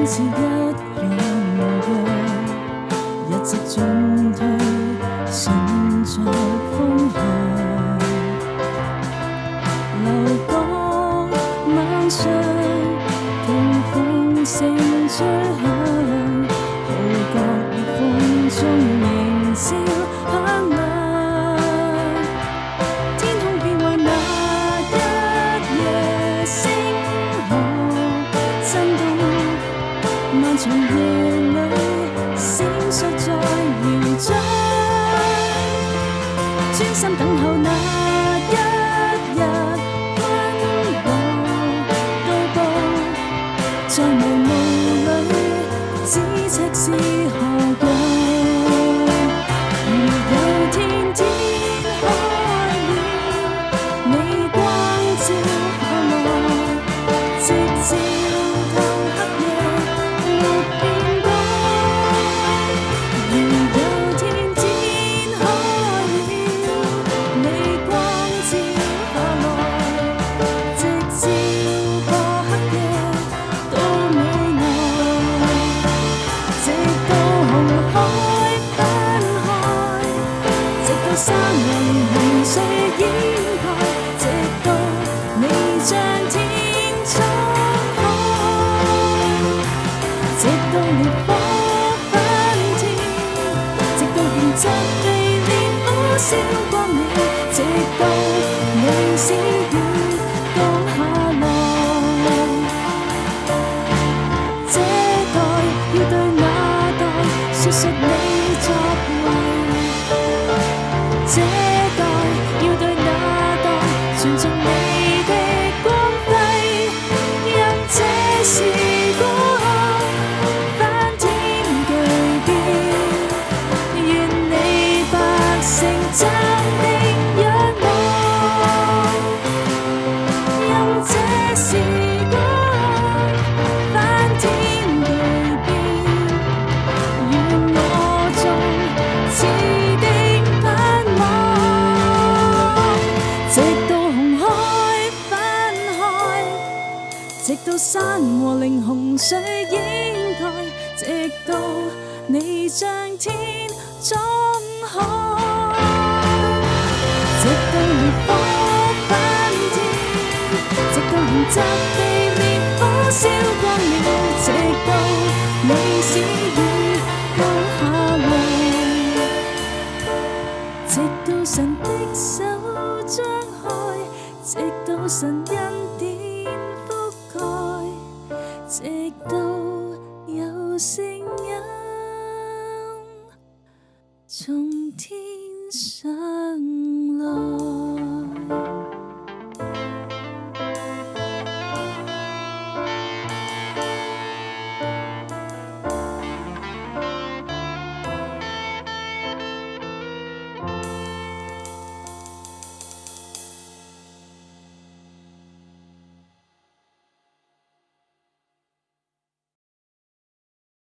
似一樣過，日夕進退，順着風向。流光晚上，聽風聲吹響，號角烈風中迎朝響亮。天空變幻那一夜，星河震動，漫長夜裏閃爍在搖漲，專心等候那一日溫柔到步，在迷霧裏咫尺是何故？如有天天開了，你光照下來，直照透黑夜沒變改。如有天天開了，你光照下來，直照破黑夜到未來，直到紅海分開，直到山叢洪水掩蓋，直到你將天衝開，直到烈火熏天，直到原則被烈火燒光了，直到你小雨降下來。這代要對那代述說你作為，這代要對那代傳頌你的光輝，讓這時光翻天巨變，願你百姓站定仰望，讓這時光翻天巨變，願我眾似的盼望，直到紅海分開，直到山和嶺洪水掩蓋，直到你將天衝開，直到烈火熏天，直到原則被烈火燒光了，直到你小雨降下來，直到神的手張開，直到神恩典覆蓋，直到有聲音從天上來。